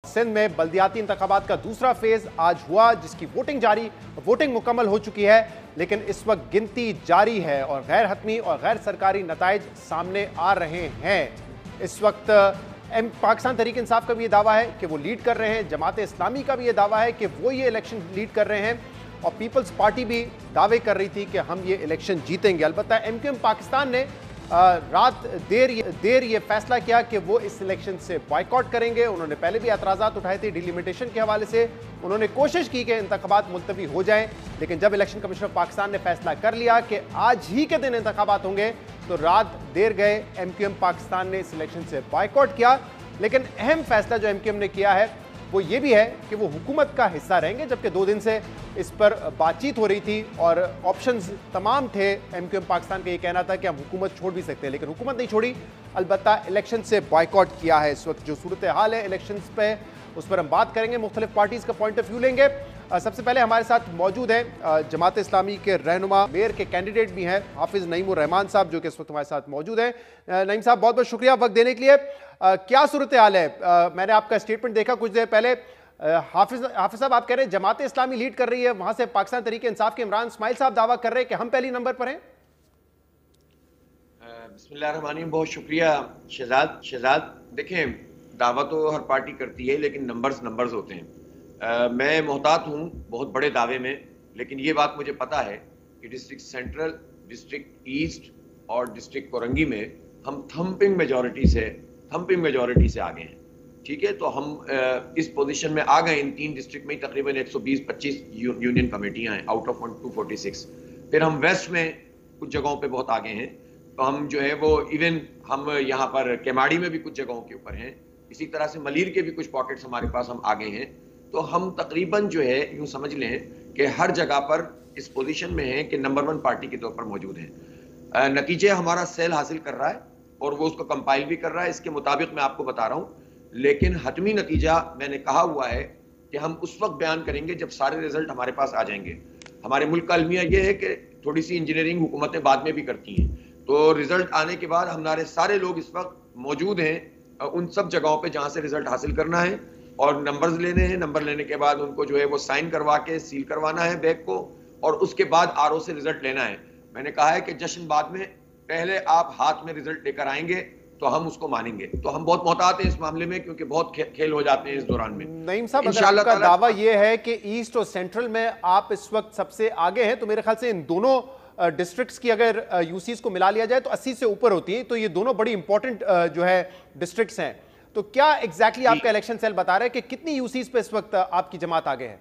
सिंध में बल्दियाती इंतखाबात का दूसरा फेज आज हुआ, जिसकी वोटिंग मुकम्मल हो चुकी है, लेकिन इस वक्त गिनती जारी है और गैर हतमी और गैर सरकारी नताइज सामने आ रहे हैं। इस वक्त पाकिस्तान तहरीक इंसाफ का भी ये दावा है कि वो लीड कर रहे हैं, जमात इस्लामी का भी ये दावा है कि वो ये इलेक्शन लीड कर रहे हैं और पीपल्स पार्टी भी दावे कर रही थी कि हम ये इलेक्शन जीतेंगे। अलबत्ता एमक्यूएम पाकिस्तान ने रात देर ये फैसला किया कि वो इस इलेक्शन से बॉयकॉट करेंगे। उन्होंने पहले भी एतराज़ात उठाए थे डिलिमिटेशन के हवाले से, उन्होंने कोशिश की कि इंतखाबात मुलतवी हो जाएं, लेकिन जब इलेक्शन कमीशन ऑफ पाकिस्तान ने फैसला कर लिया कि आज ही के दिन इंतखाबात होंगे तो रात देर गए एमक्यूएम पाकिस्तान ने इस इलेक्शन से बॉयकॉट किया। लेकिन अहम फैसला जो एमक्यूएम ने किया है वो ये भी है कि वो हुकूमत का हिस्सा रहेंगे, जबकि 2 दिन से इस पर बातचीत हो रही थी और ऑप्शंस तमाम थे। एमक्यूएम पाकिस्तान का ये कहना था कि हम हुकूमत छोड़ भी सकते हैं, लेकिन हुकूमत नहीं छोड़ी, अलबत्ता इलेक्शन से बॉयकॉट किया है। इस वक्त जो सूरत हाल है इलेक्शंस पे, उस पर हम बात करेंगे, मुख्तलिफ पार्टीज़ का पॉइंट ऑफ व्यू लेंगे। सबसे पहले हमारे साथ मौजूद हैं जमात इस्लामी के रहनुमा, मेयर के कैंडिडेट भी हैं, हाफिज़ नईमुर रहमान साहब, जो कि इस वक्त हमारे साथ मौजूद हैं। नईम साहब, बहुत बहुत शुक्रिया वक्त देने के लिए। क्या सूरत हाल है? मैंने आपका स्टेटमेंट देखा कुछ देर पहले। हाफिज साहब, आप कह रहे हैं जमात इस्लामी लीड कर रही है, वहां से पाकिस्तान तहरीक इंसाफ के इमरान इस्माइल साहब दावा कर रहे हैं कि हम पहली नंबर पर हैं। बिस्मिल्लाहिर्रहमानिर्रहीम, बहुत शुक्रिया शहजाद। देखें, दावा तो हर पार्टी करती है, लेकिन नंबर्स होते हैं। मैं मोहतात हूँ बहुत बड़े दावे में, लेकिन ये बात मुझे पता है कि डिस्ट्रिक्ट सेंट्रल, डिस्ट्रिक्ट ईस्ट और डिस्ट्रिक्ट कोरंगी में हम थम्पिंग मेजॉरिटी से आगे हैं। ठीक है, तो हम इस पोजीशन में आ गए। इन 3 डिस्ट्रिक्ट में तकरीबन 120-25 यूनियन कमेटियां हैं आउट ऑफ 246। फिर हम वेस्ट में कुछ जगहों पे बहुत आगे हैं, तो हम जो है वो इवन हम यहाँ पर केमाड़ी में भी कुछ जगहों के ऊपर हैं, इसी तरह से मलीर के भी कुछ पॉकेट्स हमारे पास हम आगे हैं। तो हम तकरीबन जो है यूँ समझ लें कि हर जगह पर इस पोजीशन में हैं कि नंबर 1 पार्टी के तौर पर मौजूद हैं। नतीजे हमारा सेल हासिल कर रहा है और वो उसको कंपाइल भी कर रहा है, इसके मुताबिक मैं आपको बता रहा हूँ। लेकिन हतमी नतीजा मैंने कहा हुआ है कि हम उस वक्त बयान करेंगे जब सारे रिजल्ट हमारे पास आ जाएंगे। हमारे मुल्क का अलमिया यह है कि थोड़ी सी इंजीनियरिंग हुकूमतें बाद में भी करती हैं, तो रिजल्ट आने के बाद हमारे सारे लोग इस वक्त मौजूद हैं उन सब जगहों पे जहां से रिजल्ट हासिल करना है और नंबर्स लेने हैं। नंबर लेने के बाद उनको जो है वो साइन करवा के सील करवाना है बैग को, और उसके बाद आरओ से रिजल्ट लेना है। मैंने कहा है कि जश्न बाद में, पहले आप हाथ में रिजल्ट लेकर आएंगे तो हम उसको मानेंगे। तो हम बहुत मोहतात हैं इस मामले में, क्योंकि बहुत खेल हो जाते हैं इस दौरान में। नईम साहब, अगर आपका दावा यह है कि ईस्ट और सेंट्रल में आप इस वक्त सबसे आगे हैं, तो मेरे ख्याल से इन दोनों डिस्ट्रिक्ट्स की अगर यूसीज को मिला लिया जाए तो 80 से ऊपर होती है। तो ये दोनों बड़ी इंपॉर्टेंट जो है डिस्ट्रिक्ट्स हैं। तो क्या एग्जैक्टली आपका इलेक्शन सेल बता रहा है कि कितनी यूसीज पे इस वक्त आपकी जमात आगे है?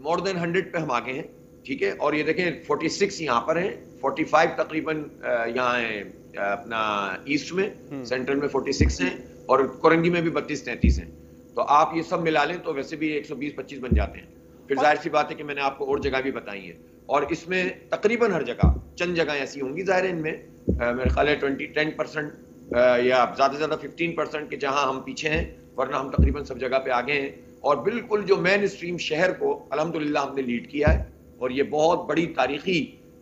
मोर देन 100 पे हम आगे हैं। ठीक है, और ये देखें 46 यहाँ पर हैं, 45 तकरीबन यहाँ है अपना ईस्ट में, सेंट्रल में 46 हैं और कोरंगी में भी 32-33 हैं। तो आप ये सब मिला लें तो वैसे भी 120-25 बन जाते हैं। फिर जाहिर सी बात है कि मैंने आपको और जगह भी बताई है, और इसमें तकरीबन हर जगह, चंद जगह ऐसी होंगी जाहिर है इनमें, मेरे ख्याल है 10% या ज़्यादा से ज़्यादा 15% के जहाँ हम पीछे हैं, वरना हम तकरीबन सब जगह पे आगे हैं। और बिल्कुल जो मेन स्ट्रीम शहर को अल्हम्दुलिल्लाह हमने लीड किया है, और ये बहुत बड़ी तारीखी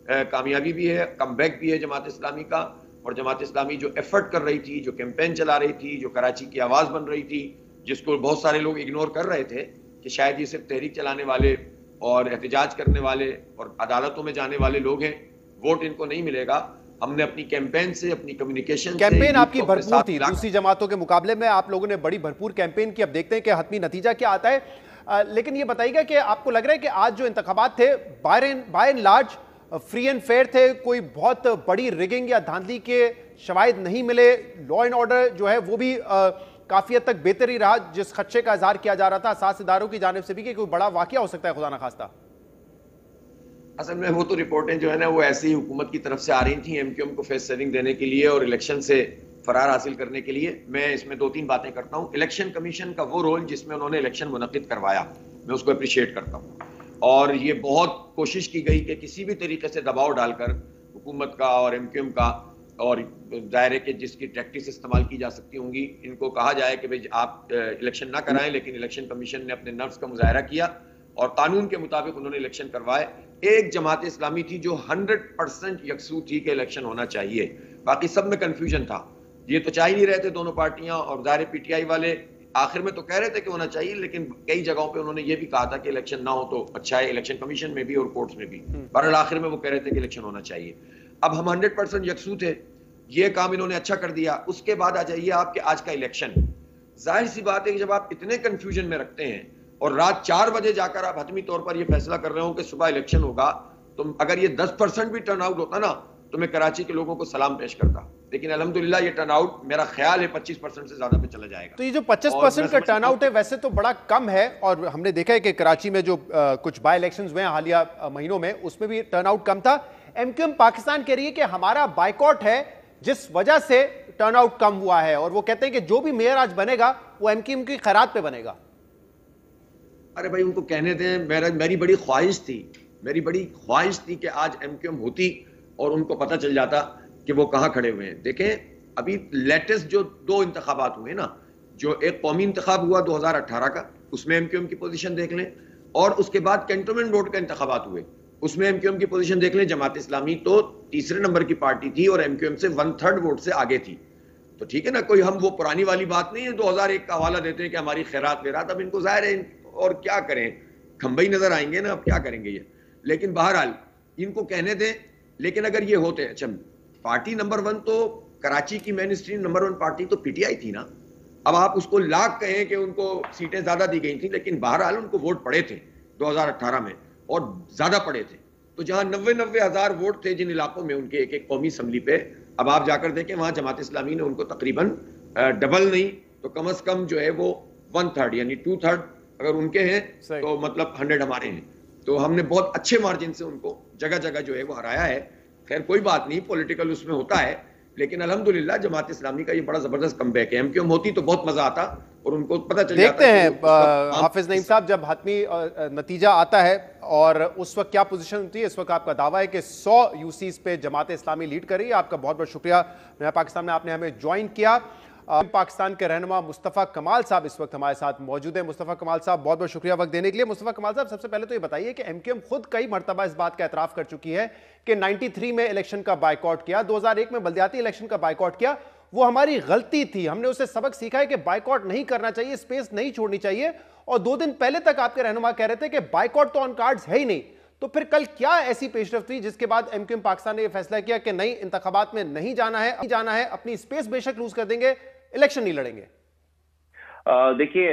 कामयाबी भी है, कमबैक भी है जमात इस्लामी का। और जमात इस्लामी जो एफर्ट कर रही थी, जो कैंपेन चला रही थी, जो कराची की आवाज़ बन रही थी, जिसको बहुत सारे लोग इग्नोर कर रहे थे कि शायद ये सिर्फ तहरीक चलाने वाले और एहतजाज करने वाले और अदालतों में जाने वाले लोग हैं, वोट इनको नहीं मिलेगा। हमने अपनी कैंपेन से, अपनी कम्युनिकेशन से, कैंपेन आपकी भरपूर थी, दूसरी जमातों के मुकाबले में आप लोगों ने बड़ी भरपूर कैंपेन की। अब देखते हैं कि हतमी नतीजा क्या आता है। लेकिन ये बताइएगा कि आपको लग रहा है कि आज जो इंतखाबात थे by and large free and fair थे, कोई बहुत बड़ी रिगिंग या धांधली के शवाहिद नहीं मिले, लॉ एंड ऑर्डर जो है वो भी काफी हद तक बेहतर ही रहा, जिस खदशे का इजहार किया जा रहा था साथ इदारों की जानिब से भी कि कोई बड़ा वाकया हो सकता है खुदा ना खास्ता? असल में वो तो रिपोर्टें जो है ना वो ऐसी हुकूमत की तरफ से आ रही थी एमक्यूएम को फेस सेविंग देने के लिए और इलेक्शन से फरार हासिल करने के लिए। मैं इसमें 2-3 बातें करता हूँ। इलेक्शन कमीशन का वो रोल जिसमें उन्होंने इलेक्शन मुनक्किद करवाया, मैं उसको अप्रिशिएट करता हूँ। और ये बहुत कोशिश की गई कि किसी भी तरीके से दबाव डालकर हुकूमत का और एमक्यूएम का, और दायरे के जिसकी टैक्टिक्स इस्तेमाल की जा सकती होंगी, इनको कहा जाए कि भाई आप इलेक्शन ना कराएं। लेकिन इलेक्शन कमीशन ने अपने नर्व्स का मुजाहरा किया और कानून के मुताबिक उन्होंने इलेक्शन करवाए। एक जमात इस्लामी थी जो 100% यकसू थी कि इलेक्शन होना चाहिए, बाकी सब में कंफ्यूजन था। ये तो चाह ही नहीं रहे थे दोनों पार्टियां, और दायरे पीटीआई वाले आखिर में तो कह रहे थे कि होना चाहिए, लेकिन कई जगहों पे उन्होंने ये भी कहा था कि इलेक्शन ना हो तो अच्छा है, इलेक्शन कमीशन में भी और कोर्ट्स में भी। बहरहाल आखिर में वो कह रहे थे कि इलेक्शन होना चाहिए। अब हम 100% यकसू थे, ये काम इन्होंने अच्छा कर दिया। उसके बाद आ जाइए आपके आज का इलेक्शन। जाहिर सी बात है कि जब आप इतने कंफ्यूजन में रखते हैं और रात 4 बजे जाकर आप हतमी तौर पर यह फैसला कर रहे हो कि सुबह इलेक्शन होगा, तो अगर ये 10% भी टर्न आउट होता ना तो मैं कराची के लोगों को सलाम पेश करता। लेकिन अल्हम्दुलिल्लाह ये टर्न आउट मेरा ख्याल है 25% से ज्यादा पे चला जाएगा। तो ये जो 25% का टर्न आउट है वैसे तो बड़ा कम है, और हमने देखा है कि कराची में जो कुछ बाय इलेक्शंस हुए हालिया महीनों में उसमें भी टर्न आउट कम था। एमक्यूएम पाकिस्तान कह रही है कि हमारा बायकॉट है जिस वजह से टर्न आउट कम हुआ है, और वो कहते हैं कि जो भी मेयर आज बनेगा वो एमक्यूएम की खैरात पे बनेगा। अरे भाई उनको कहने दें, मेरी बड़ी ख्वाहिश थी कि आज एमक्यूएम होती और उनको पता चल जाता कि वो कहां खड़े हुए हैं। देखें अभी लेटेस्ट जो 2 इंतखाबात हुए ना, जो एक कौमी इंतखाब हुआ 2018 का, उसमें एमक्यूएम की पोजीशन देख लें, और उसके बाद कैंटोनमेंट बोर्ड का इंतखाबात हुए, उसमें एमक्यूएम की पोजीशन देख लें। जमात इस्लामी तो तीसरे नंबर की पार्टी थी और एमक्यूएम से 1/3 वोट से आगे थी। तो ठीक है ना, कोई हम वो पुरानी वाली बात नहीं है 2001 का हवाला देते हैं कि हमारी खैरात वेरात। अब इनको जाहिर है और क्या करें, खंबई नजर आएंगे ना, अब क्या करेंगे ये। लेकिन बहरहाल इनको कहने दें। लेकिन अगर ये होते, अच्छा पार्टी नंबर 1 तो कराची की मेन स्ट्रीम नंबर 1 पार्टी तो पीटीआई थी ना। अब आप उसको लाख कहें कि उनको सीटें ज्यादा दी गई थी, लेकिन बहरहाल उनको वोट पड़े थे 2018 में, और ज्यादा पड़े थे। तो जहां 90 हजार वोट थे जिन इलाकों में उनके एक कौमी असम्बली पे, अब आप जाकर देखें वहां जमात इस्लामी ने उनको तकरीबन डबल नहीं तो कम अज कम जो है वो 1/3 यानी 2/3 अगर उनके हैं तो मतलब 100 हमारे हैं। तो हमने बहुत अच्छे मार्जिन से उनको जगह जगह जो है वो हराया है। खैर कोई बात नहीं, पॉलिटिकल उसमें होता है, लेकिन अल्हम्दुलिल्लाह जमात इस्लामी का ये बड़ा जबरदस्त कमबैक है। एमक्यूएम होती तो बहुत मजा आता और उनको पता चल जाता। देखते हैं हाफिज नईम साहब, जब हतमी नतीजा आता है और उस वक्त क्या पोजीशन होती है। इस वक्त आपका दावा है कि 100 यूसीज पे जमात इस्लामी लीड कर रही है। आपका बहुत बहुत शुक्रिया नया पाकिस्तान में आपने हमें ज्वाइन किया। पाकिस्तान के रहनुमा मुस्तफ़ा कमाल साहब इस वक्त हमारे साथ मौजूद है। मुस्तफ़ा कमाल साहब बहुत बहुत शुक्रिया वक्त देने के लिए। मुस्तफ़ा कमाल साहब, सबसे पहले तो ये बताइए कि एमक्यूएम खुद कई मरतबा इस बात का एतराफ़ कर चुकी है कि 93 में इलेक्शन का बायकॉट किया, 2001 में बल्दियाती इलेक्शन का बायकॉट किया, वो हमारी गलती थी, हमने उससे सबक सीखा है कि बायकॉट नहीं करना चाहिए, स्पेस नहीं छोड़नी चाहिए। और 2 दिन पहले तक आपके रहनुमा कह रहे थे कि बायकॉट तो ऑन कार्ड्स है ही नहीं। तो फिर कल क्या ऐसी पेशरफ्त हुई जिसके बाद एमक्यूएम पाकिस्तान ने यह फैसला किया कि नहीं, इंतखाबात में नहीं जाना है, अपनी स्पेस बेशक लूज कर देंगे, इलेक्शन नहीं लड़ेंगे? देखिए,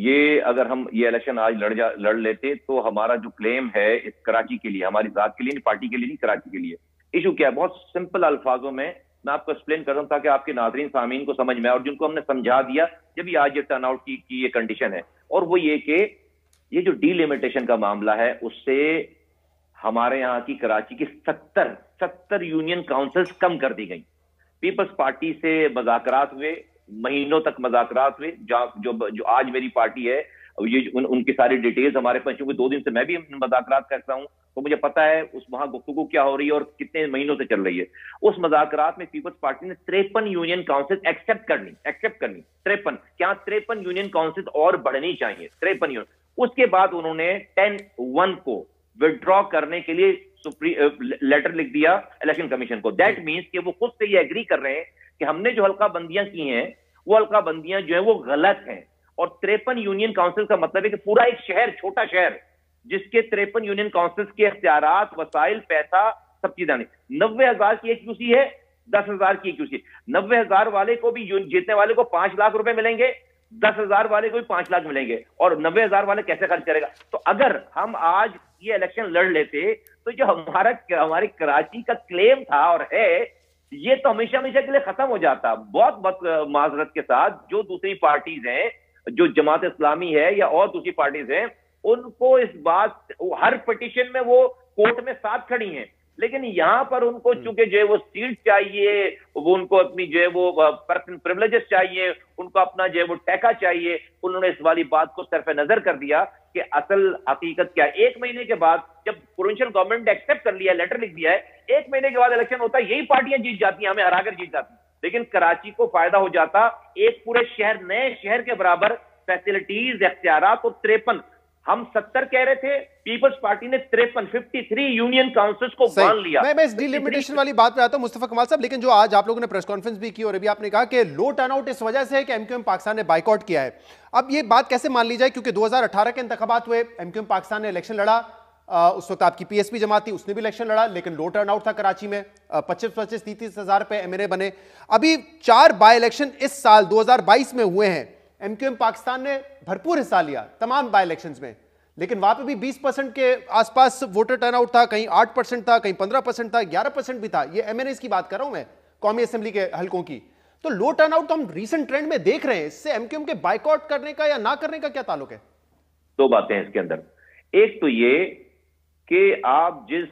ये अगर हम ये इलेक्शन आज लड़ लेते तो हमारा जो क्लेम है इस कराची के लिए, हमारी जात के लिए नहीं, पार्टी के लिए नहीं, कराची के लिए। इशू क्या है, बहुत सिंपल अल्फाजों में मैं आपको एक्सप्लेन कर रहा हूं ताकि आपके नाज़रीन सामीन को समझ में आए, और जिनको हमने समझा दिया जब भी आज ये टर्नआउट की ये कंडीशन है। और वो ये कि ये जो डीलिमिटेशन का मामला है उससे हमारे यहाँ की कराची की 70 यूनियन काउंसिल्स कम कर दी गई। पीपल्स पार्टी से मज़ाकरात हुए, महीनों तक मज़ाकरात हुए, जो आज मेरी पार्टी है ये उनकी सारी डिटेल्स हमारे पास, क्योंकि 2 दिन से मैं भी मज़ाकरात करता हूं तो मुझे पता है उस वहां गुफ्तगू क्या हो रही है और कितने महीनों से चल रही है। उस मज़ाकरात में पीपल्स पार्टी ने 53 यूनियन काउंसिल एक्सेप्ट करनी 53 क्या 53 यूनियन काउंसिल और बढ़नी चाहिए, 53 यूनियन। उसके बाद उन्होंने 10/1 को विड्रॉ करने के लिए लेटर लिख दिया इलेक्शन कमीशन को। दैट मींस कि वो खुद से ये एग्री कर रहे हैं कि हमने जो हल्का बंदियां की हैं वो हल्का बंदियां जो है वो गलत हैं। और 53 यूनियन काउंसिल का मतलब है कि पूरा एक शहर, छोटा शहर जिसके 53 यूनियन काउंसिल के इख्तियारात, वसाइल, पैसा, सब चीजें नहीं। 90,000 की एक यूसी है, 10,000 की एक यूसी। 90,000 वाले को भी, जीतने वाले को 5 लाख रुपए मिलेंगे, 10,000 वाले को भी 5 लाख मिलेंगे, और 90,000 वाले कैसे खर्च करेगा। तो अगर हम आज ये इलेक्शन लड़ लेते तो जो हमारी कराची का क्लेम था और है ये तो हमेशा के लिए खत्म हो जाता। बहुत माजरत के साथ जो दूसरी पार्टीज हैं, जो जमात इस्लामी है या और दूसरी पार्टीज हैं, उनको इस बात, हर पिटीशन में वो कोर्ट में साथ खड़ी हैं, लेकिन यहां पर उनको चूंकि जो है वो सीट चाहिए, वो उनको अपनी जो है वो पर्सनल प्रिविलेजेस चाहिए, उनको अपना जो है वो टैका चाहिए, उन्होंने इस वाली बात को सरफ नजर कर दिया कि असल हकीकत क्या है। 1 महीने के बाद जब प्रोविंशियल गवर्नमेंट ने एक्सेप्ट कर लिया, लेटर लिख दिया है, 1 महीने के बाद इलेक्शन होता है, यही पार्टियां जीत जाती हैं, हमें हराकर जीत जाती हैं। लेकिन कराची को फायदा हो जाता, एक पूरे शहर, नए शहर के बराबर फैसिलिटीज, इख्तियारात और 53 हम 70 कह रहे थे, पीपल्स पार्टी ने 53 यूनियन काउंसिल्स को मान लिया। मैं इस डिलिमिटेशन वाली बात पे आता हूं मुस्तफा कमाल साहब, लेकिन जो आज आप लोगों ने प्रेस कॉन्फ्रेंस भी की और अभी आपने कहा कि लो टर्नआउट इस वजह से है कि एमक्यूएम पाकिस्तान ने बाइकआउट किया है। अब ये बात कैसे मान ली जाए, क्योंकि 2018 के इंतखाबात हुए, एमक्यूएम पाकिस्तान ने इलेक्शन लड़ा, उस वक्त आपकी पीएसपी जमात थी, उसने भी इलेक्शन लड़ा, लेकिन लो टर्नआउट था कराची में, 25-30 हजार पे एमएनए बने। अभी 4 बाई इलेक्शन इस साल 2022 में हुए हैं, एमक्यूएम पाकिस्तान ने भरपूर हिस्सा लिया तमाम बाई इलेक्शंस में, लेकिन वहां पे भी 20% के आसपास वोटर टर्नआउट था, कहीं 8% था, कहीं 15% था, 11% भी था। ये एमएनएस की बात कर रहा हूं मैं, कौमी असेंबली के हलकों की। तो लो टर्नआउट तो हम रीसेंट ट्रेंड में देख रहे हैं, इससे एमक्यूएम के बाइकआउट करने का या ना करने का क्या ताल्लुक है? दो बातें हैं इसके अंदर। एक तो ये कि आप जिस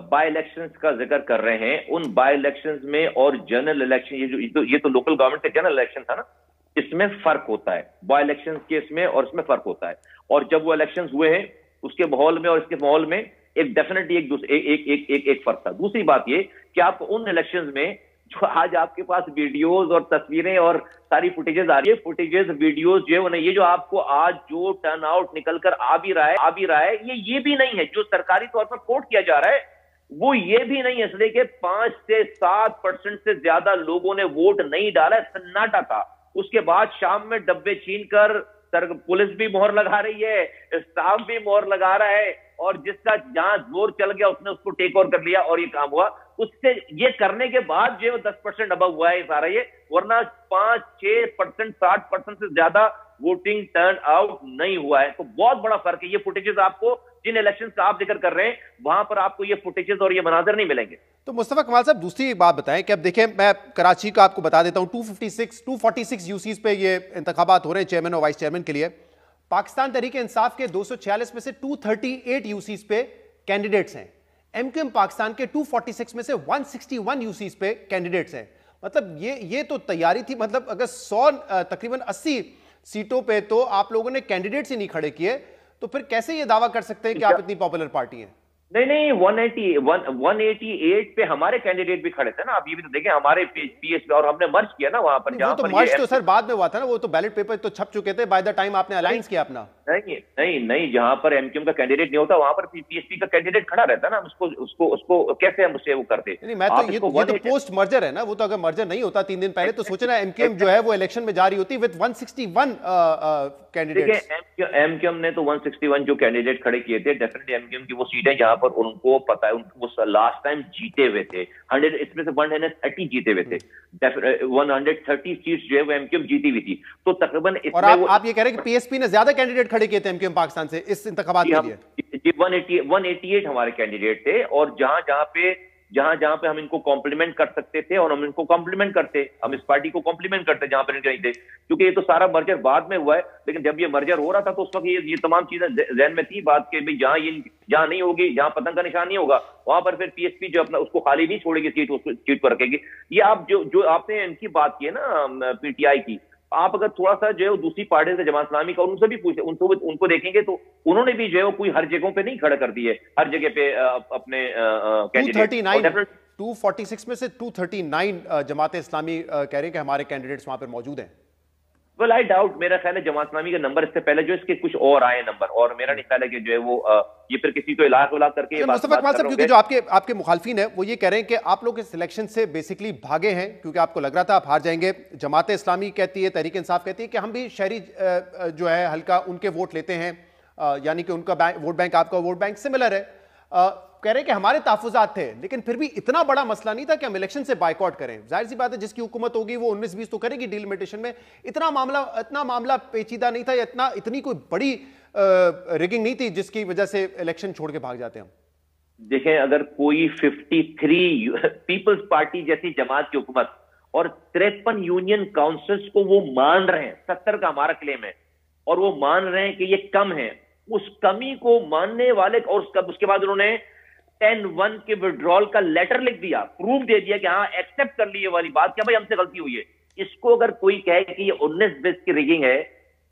बाई इलेक्शंस का जिक्र कर रहे हैं, उन बाई इलेक्शंस में और जनरल इलेक्शन, ये तो लोकल गवर्नमेंट का जनरल इलेक्शन था ना, इसमें फर्क होता है। बाई इलेक्शन के इसमें और इसमें फर्क होता है। और जब वो इलेक्शंस हुए हैं उसके माहौल में और इसके माहौल में एक डेफिनेटली एक फर्क था। दूसरी बात ये कि आप उन इलेक्शंस में जो आज आपके पास वीडियोस और तस्वीरें और सारी फुटेजेस आ रही है, फुटेजेस वीडियोस जो है ये जो आपको आज जो टर्न आउट निकल कर आ भी रहा है, ये भी नहीं है जो सरकारी तौर पर कोट किया जा रहा है, वो ये भी नहीं है। इसलिए कि 5 से 7% से ज्यादा लोगों ने वोट नहीं डाला, सन्नाटा था। उसके बाद शाम में डब्बे छीन कर पुलिस भी मोहर लगा रही है, स्टाफ भी मोहर लगा रहा है, और जिसका जहां जोर चल गया उसने उसको टेक ओवर कर लिया और ये काम हुआ। उससे ये करने के बाद जो 10% अबव हुआ है सारा ये, वरना 5-6%, 60% से ज्यादा वोटिंग टर्न आउट नहीं हुआ है। तो बहुत बड़ा फर्क है। ये फुटेजेस आपको जिन इलेक्शन का आप जिक्र कर रहे हैं वहां पर आपको ये फुटेजेस और ये मनाजर नहीं मिलेंगे। तो मुस्तफा कमाल साहब, दूसरी बात बताएं कि अब देखें, मैं कराची का आपको बता देता हूं, 246 यूसीज पे ये इंतखाबात हो रहे हैं चेयरमैन और वाइस चेयरमैन के लिए। पाकिस्तान तहरीक इंसाफ के 246 में से 238 यूसीज पे कैंडिडेट्स हैं। एमक्यूएम पाकिस्तान के 246 में से 161 यूसीज पे कैंडिडेट्स हैं। मतलब ये तो तैयारी थी, मतलब अगर 100 तकरीबन 80 सीटों पे तो आप लोगों ने कैंडिडेट्स ही नहीं खड़े किए, तो फिर कैसे ये दावा कर सकते हैं कि आप इतनी पॉपुलर पार्टी हैं? नहीं, 188 पे हमारे कैंडिडेट भी खड़े थे ना। आप ये भी तो देखें, हमारे पीएस और हमने मर्ज किया ना वहां पर। वो तो मर्ज तो सर बाद में हुआ था ना, वो तो बैलेट पेपर तो छप चुके थे बाय द टाइम आपने अलायंस किया अपना। नहीं, जहां पर एमक्यूएम का कैंडिडेट नहीं होता वहां पर पीएसपी का कैंडिडेट खड़ा रहता ना। उसको कैसे हम उससे वो करते? नहीं, मैं तो ये तो पोस्ट मर्जर है ना, वो तो अगर मर्जर नहीं होता 3 दिन पहले तो सोचे ना एमक्यूएम जो है वो इलेक्शन में जारी होती विद 161 कैंडिडेट्स। एमक्यूएम ने तो 161 जो कैंडिडेट खड़े किए थे, डेफिनेटली एमक्यूएम की वो सीटें जहां पर उनको पता है, वो लास्ट टाइम जीते हुए थे 100, इसमें से 130 जीते हुए थे। 130 सीट्स जो है वो एमक्यूएम जीती हुई थी। तो तकरीबन और आप ये कह रहे हैं कि पीएसपी ने ज्यादा कैंडिडेट खड़े किए थे एमक्यूएम पाकिस्तान से इस इंतखाबात के लिए? जी, 188 हमारे कैंडिडेट थे, और जहां पे हम इनको कॉम्प्लीमेंट कर सकते थे और हम इनको कॉम्प्लीमेंट करते, हम इस पार्टी को कॉम्प्लीमेंट करते जहां पर नहीं थे, क्योंकि ये तो सारा मर्जर बाद में हुआ है। लेकिन जब ये मर्जर हो रहा था तो उस वक्त ये तमाम चीजें जहन में थी बात के भी, जहां नहीं होगी, जहां पतंग का निशान नहीं होगा, वहां पर फिर पीएसपी जो अपना उसको खाली नहीं छोड़ेगी सीट, उसको सीट पर रखेगी। ये आप जो आपने इनकी बात की है ना पीटीआई की, आप अगर थोड़ा सा जो है दूसरी पार्टी से जमात इस्लामी का उनसे भी पूछे, उनको देखेंगे तो उन्होंने भी जो है कोई हर जगहों पे नहीं खड़ा कर दिए, हर जगह पे अपने कैंडिडेट। 246 में से 239 जमात इस्लामी कह रहे हैं कि हमारे कैंडिडेट्स वहां पर मौजूद हैं। वेल आई डाउट, मेरा ख्याल है जमात इस्लामी का नंबर इससे पहले जो इसके कुछ और आए नंबर, और मेरा नहीं ख्याल है कि जो है वो ये फिर किसी को इलाक करके मुस्तफा कमाल साहब, क्योंकि जो आपके मुखालफिन है वो ये कह रहे हैं कि आप लोग इस इलेक्शन से बेसिकली भागे हैं क्योंकि आपको लग रहा था आप हार जाएंगे। जमात इस्लामी कहती है, तहरीक इंसाफ कहती है कि हम भी शहरी जो है हल्का उनके वोट लेते हैं, यानी कि उनका वोट बैंक आपका वोट बैंक सिमिलर है। कह रहे हैं कि हमारे तहफुजात थे, लेकिन फिर भी इतना बड़ा मसला नहीं था कि हम इलेक्शन से बायकॉट करें। जाहिर सी बात है जिसकी हुकूमत होगी वो 19-20 तो करेगी डिलिमिटेशन में। इतना मामला पेचीदा नहीं था, या इतनी कोई बड़ी रिगिंग नहीं थी जिसकी वजह से इलेक्शन छोड़ के भाग जाते हैं हम। देखें, अगर कोई 53 पीपल्स पार्टी जैसी जमात की हुकूमत और 53 यूनियन काउंसिल्स को वो मान रहे हैं, 70 का हमारा क्लेम है, और वो मान रहे हैं कि ये कम है, उस कमी को मानने वाले, और उसके बाद उन्होंने 10-1 के विड्रॉल का लेटर लिख दिया, प्रूफ दे दिया कि हाँ एक्सेप्ट कर ली ये वाली बात कि भाई हमसे गलती हुई है। इसको अगर कोई कहे कि ये 19-20 की रिगिंग है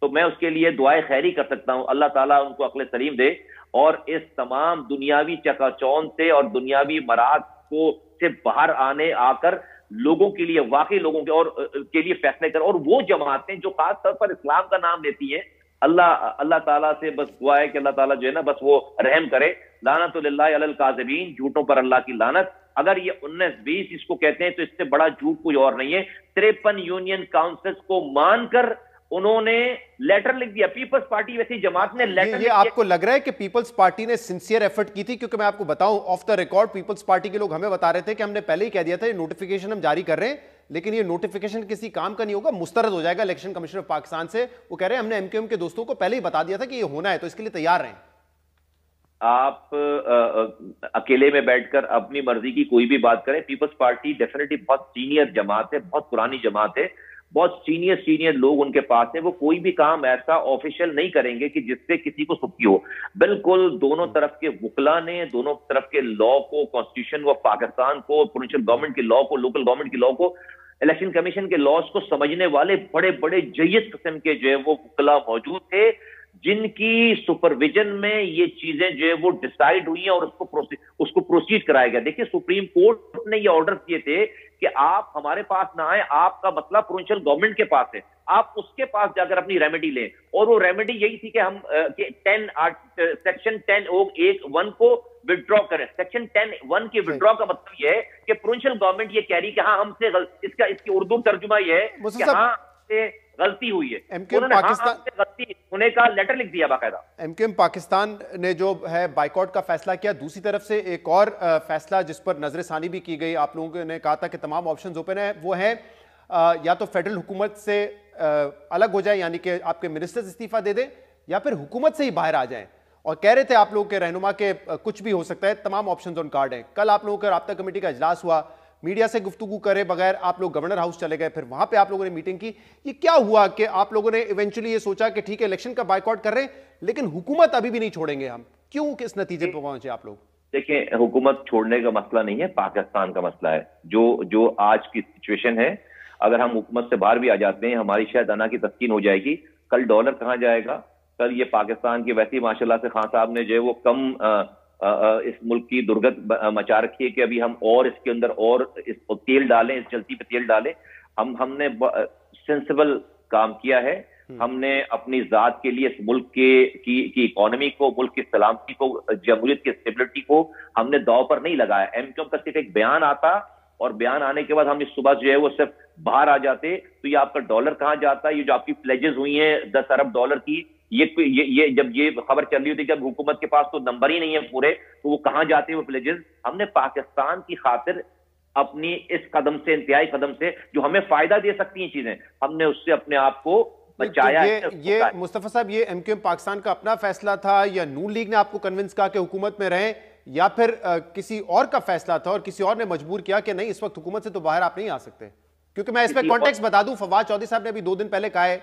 तो मैं उसके लिए दुआए खैरी कर सकता हूं, अल्लाह ताला उनको अक्ल सलीम दे और इस तमाम दुनियावी चकाचौंध से और दुनियावी मराज को से बाहर आकर लोगों के लिए, वाकई लोगों के और के लिए फैसले कर। और वो जमातें जो खास तौर पर इस्लाम का नाम लेती हैं, अल्लाह ताला से बस दुआ है कि अल्लाह ताला जो है ना बस वो रहम करे। लानतुलिल्लाहि अलल काज़िबीन, झूठों पर अल्लाह की लानत। अगर ये 19-20 इसको कहते हैं तो इससे बड़ा झूठ कोई और नहीं है। 53 यूनियन काउंसिल्स को मानकर उन्होंने लेटर लिख दिया। पीपल्स पार्टी वैसी जमात ने लेटर ये आपको लग रहा है कि पीपल्स पार्टी ने सिंसियर एफर्ट की थी? क्योंकि मैं आपको बताऊं, off the record People's Party के लोग हमें बता रहे थे कि हमने पहले ही कह दिया था ये नोटिफिकेशन हम जारी कर रहे हैं, लेकिन ये नोटिफिकेशन किसी काम का नहीं होगा, मुस्तरद हो जाएगा इलेक्शन कमीशन ऑफ पाकिस्तान से। वो कह रहे हैं हमने एमक्यूएम के दोस्तों को पहले ही बता दिया था कि ये होना है, तो इसके लिए तैयार रहें। आप अकेले में बैठकर अपनी मर्जी की कोई भी बात करें। पीपल्स पार्टी डेफिनेटली बहुत सीनियर जमात है, बहुत पुरानी जमात है, बहुत सीनियर लोग उनके पास है। वो कोई भी काम ऐसा ऑफिशियल नहीं करेंगे कि जिससे किसी को सुखी हो। बिल्कुल दोनों तरफ के वकला ने, दोनों तरफ के लॉ को, कॉन्स्टिट्यूशन व पाकिस्तान को, प्रोविंशियल गवर्नमेंट के लॉ को, लोकल गवर्नमेंट के लॉ को, इलेक्शन कमीशन के लॉज को समझने वाले बड़े बड़े जय्यद किस्म के जो है वो वकला मौजूद थे, जिनकी सुपरविजन में ये चीजें जो है वो डिसाइड हुई हैं और उसको प्रोसीड कराया गया। देखिए, सुप्रीम कोर्ट ने ये ऑर्डर दिए थे कि आप हमारे पास ना आए, आपका मसला प्रोविंशियल गवर्नमेंट के पास है, आप उसके पास जाकर अपनी रेमेडी लें। और वो रेमेडी यही थी कि हम सेक्शन 10(1) को विड्रॉ करें। सेक्शन 10(1) के विड्रॉ का मतलब यह है कि प्रोविंशियल गवर्नमेंट ये कह रही कि हाँ हमसे इसकी उर्दू तर्जुमा यह है कि हाँ से गलती हुई है। उन्होंने पाकिस्तान से गलती होने का लेटर लिख दिया बाकायदा। एमक्यूएम पाकिस्तान ने जो है बाइकआउट का फैसला किया। दूसरी तरफ से एक और फैसला जिस पर नजरसानी भी की गई, आप लोगों ने कहा था कि तमाम ऑप्शंस ओपन है, वो है या तो फेडरल हुकूमत से अलग हो जाए, यानी कि आपके मिनिस्टर्स इस्तीफा दे दें, या फिर हुकूमत से ही बाहर आ जाएं। और कह रहे थे आप लोगों के रहनुमा के कुछ भी हो सकता है, तमाम ऑप्शंस ऑन कार्ड हैं। कल आप लोगों का राब्ता कमेटी का इजलास हुआ, मीडिया से गुफ्तगू करे बगैर आप लोग गवर्नर हाउस चले गए, फिर वहां पे आप लोगों ने मीटिंग की। ये क्या हुआ कि आप लोगों ने इवेंचुअली ये सोचा कि ठीक है इलेक्शन का बाइकआउट कर रहे हैं, लेकिन हुकूमत अभी भी नहीं छोड़ेंगे हम? क्यों, किस नतीजे पर पहुंचे आप लोग? देखिए, हुकूमत छोड़ने का मसला नहीं है, पाकिस्तान का मसला है। जो आज की सिचुएशन है, अगर हम हुकूमत से बाहर भी आ जाते हैं, हमारी शायद अना की तस्कीन हो जाएगी। कल डॉलर कहां जाएगा? कल ये पाकिस्तान की वैसी माशाल्लाह से खान साहब ने जो है वो कम इस मुल्क की दुर्गत मचा रखी है कि अभी हम और इसके अंदर और इस तेल डालें, इस जलती पे तेल डालें। हमने सेंसिबल काम किया है। हमने अपनी जात के लिए इस मुल्क की इकोनॉमी को, मुल्क की सलामती को, जमहूरियत की स्टेबिलिटी को हमने दांव पर नहीं लगाया। एमक्यूएम का सिर्फ एक बयान आता और बयान आने के बाद हम इस सुबह जो है वो सिर्फ बाहर आ जाते, तो ये आपका डॉलर कहां जाता? ये जो आपकी प्लेजेस हुई हैं 10 अरब डॉलर की, ये जब ये खबर चल रही होती, जब हुकूमत के पास तो नंबर ही नहीं है पूरे, तो वो कहां जाते हैं वो प्लेजेस? हमने पाकिस्तान की खातिर अपनी इस कदम से, इंतहाई कदम से, जो हमें फायदा दे सकती हैं चीजें, हमने उससे अपने आप को बचाया। ये मुस्तफा साहब, ये एमक्यूएम पाकिस्तान का अपना फैसला था या नून लीग ने आपको कन्विंस कहा कि हुकूमत में रहें, या फिर किसी और का फैसला था और किसी और ने मजबूर किया कि नहीं इस वक्त हुकूमत से तो बाहर आप नहीं आ सकते? क्योंकि मैं इसमें कॉन्टेक्स्ट बता दूं, फवाद चौधरी साहब ने अभी 2 दिन पहले कहा है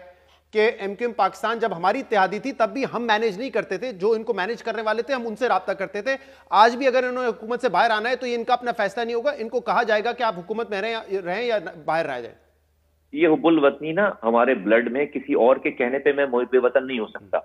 कि एमक्यूएम पाकिस्तान जब हमारी इत्तेहादी थी तब भी हम मैनेज नहीं करते थे, जो इनको मैनेज करने वाले थे हम उनसे राब्ता करते थे। आज भी अगर इन्होंने हुकूमत से बाहर आना है तो ये इनका अपना फैसला नहीं होगा, इनको कहा जाएगा कि आप हुकूमत में रहें या बाहर रह जाए। ये हुब्बुल वतनी ना हमारे ब्लड में, किसी और के कहने पे मैं मुहिब्बे वतन नहीं हो सकता।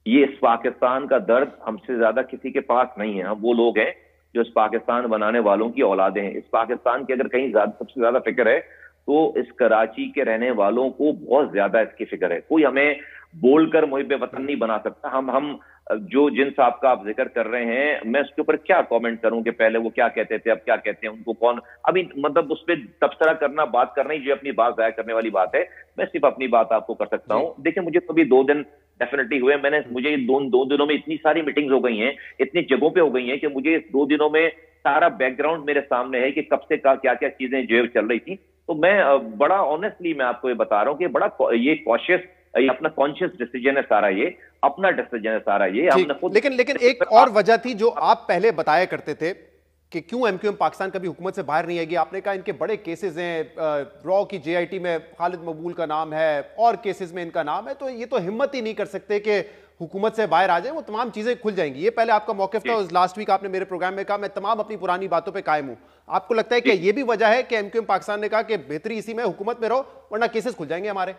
ये इस पाकिस्तान का दर्द हमसे ज्यादा किसी के पास नहीं है। हम वो लोग हैं जो इस पाकिस्तान बनाने वालों की औलादे हैं। इस पाकिस्तान की अगर कहीं सबसे ज्यादा फिक्र है तो इस कराची के रहने वालों को बहुत ज्यादा इसकी फिक्र है। कोई हमें बोलकर मुहिब्बे वतन नहीं बना सकता। हम जो जिन साहब का आप जिक्र कर रहे हैं, मैं उसके ऊपर क्या कमेंट करूं कि पहले वो क्या कहते थे, अब क्या कहते हैं, उनको कौन, अभी मतलब उस पर तबसरा करना, बात करना ही जो अपनी बात जाहिर करने वाली बात है। मैं सिर्फ अपनी बात आपको कर सकता हूं। देखिए, मुझे तो अभी 2 दिन डेफिनेटली हुए, मुझे दो दिनों में इतनी सारी मीटिंग्स हो गई हैं, इतनी जगहों पे हो गई हैं कि मुझे 2 दिनों में सारा बैकग्राउंड मेरे सामने है कि कब से क्या क्या चीजें जो चल रही थी। तो मैं बड़ा ऑनेस्टली मैं आपको ये बता रहा हूं कि बड़ा ये कॉशियस, ये अपना कॉन्शियस डिसीजन है सारा, ये अपना डिसीजन है सारा ये हमने खुद। लेकिन एक और वजह थी जो आप पहले बताया करते थे कि क्यों एमक्यूएम पाकिस्तान कभी हुकूमत से बाहर नहीं आएगी। आपने कहा इनके बड़े केसेस हैं, रॉ की जेआईटी में खालिद मकबूल का नाम है और केसेस में इनका नाम है, तो ये तो हिम्मत ही नहीं कर सकते कि हुकूमत से बाहर आ जाए, वो तमाम चीजें खुल जाएंगी। ये पहले आपका मौक़िफ़ था। लास्ट वीक आपने मेरे प्रोग्राम में कहा मैं तमाम अपनी पुरानी बातों पे कायम हूं। आपको लगता है कि ये भी वजह है कि एमक्यूएम पाकिस्तान ने कहा कि बेहतरी इसी में, हुकूमत में रहो वरना केसेस खुल जाएंगे हमारे?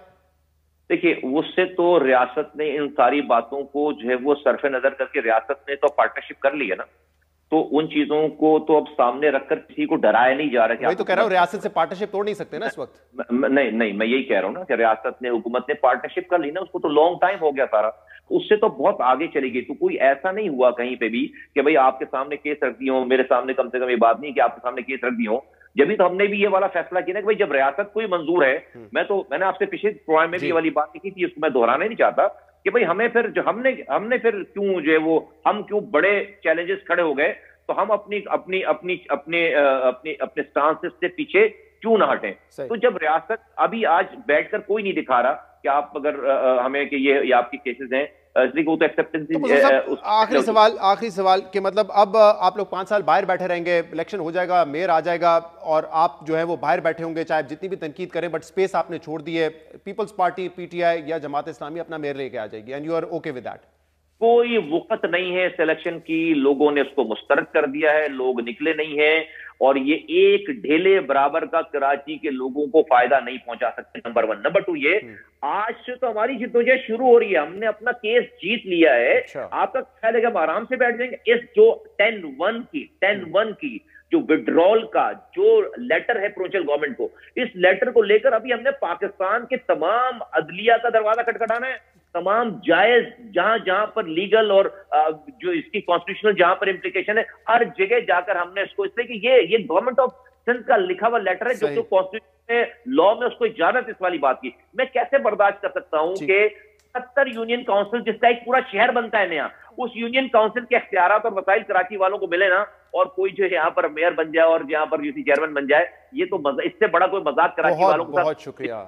देखिए, उससे तो रियासत ने इन सारी बातों को जो है वो सरफे नजर करके रियासत ने तो पार्टनरशिप कर ली है ना। तो उन चीजों को तो अब सामने रखकर किसी को डराया नहीं जा रहा। वही तो कह रहा हूं, रियासत से पार्टनरशिप तोड़ नहीं सकते ना इस वक्त। नहीं नहीं, मैं यही कह रहा हूं ना कि रियासत ने, हुकूमत ने पार्टनरशिप कर ली ना, उसको तो लॉन्ग टाइम हो गया सारा, उससे तो बहुत आगे चली गई। तो कोई ऐसा नहीं हुआ कहीं पे भी कि भाई आपके सामने केस रख दी हो, मेरे सामने कम से कम ये बात नहीं कि आपके सामने केस रख दी हो। जब भी तो हमने भी ये वाला फैसला किया ना कि भाई जब रियासत को ही मंजूर है, मैंने आपसे पिछले प्रोग्राम में भी ये वाली बात की थी, उसको मैं दोहराना नहीं चाहता कि भाई हमें फिर जो हमने फिर क्यों जो है वो हम क्यों बड़े चैलेंजेस खड़े हो गए, तो हम अपने स्टांसेस से पीछे क्यों ना हटें। तो जब रियासत अभी आज बैठकर कोई नहीं दिखा रहा कि आप अगर हमें कि ये आपके केसेस हैं, इसलिए वो तो एक्सेप्टेंस। तो आखिरी सवाल कि मतलब अब आप लोग 5 साल बाहर बैठे रहेंगे, इलेक्शन हो जाएगा, मेयर आ जाएगा और आप जो है वो बाहर बैठे होंगे, चाहे जितनी भी तनकीद करें, बट स्पेस आपने छोड़ दी है, पीपल्स पार्टी पीटीआई या जमात इस्लामी अपना मेयर लेके आ जाएगी and you are okay with that. कोई वक़्त नहीं है सिलेक्शन की, लोगों ने उसको मुस्तरद कर दिया है, लोग निकले नहीं हैं, और ये एक ढेले बराबर का कराची के लोगों को फायदा नहीं पहुंचा सकते, नंबर 1। नंबर 2 ये, आज से तो हमारी जिद्दोजहद शुरू हो रही है, हमने अपना केस जीत लिया है। आपका ख्याल है कि हम आराम से बैठ जाएंगे? इस जो 10-1 की जो विड्रॉल का जो लेटर है प्रोविंशियल गवर्नमेंट को, इस लेटर को लेकर अभी हमने पाकिस्तान के तमाम अदलिया का दरवाजा खटखटाना है, तमाम जायज जहां पर लीगल और जो इसकी कॉन्स्टिट्यूशनल जहां पर इंप्लीकेशन है, हर जगह जाकर हमने इसको, इसलिए कि ये गवर्नमेंट ऑफ सिंध का लिखा हुआ लेटर है, जो कॉन्स्टिट्यूशन में, लॉ में उसको इजाजत इस वाली बात की। मैं कैसे बर्दाश्त कर सकता हूं कि 70 यूनियन काउंसिल, जिसका एक पूरा शहर बनता है नया, उस यूनियन काउंसिल के इख्तियारात और वसाइल कराची वालों को मिले ना, और कोई जो यहाँ पर मेयर बन जाए और यहाँ पर यूसी चेयरमैन बन जाए, ये तो इससे बड़ा कोई मजाक कराची वालों के साथ। बहुत शुक्रिया।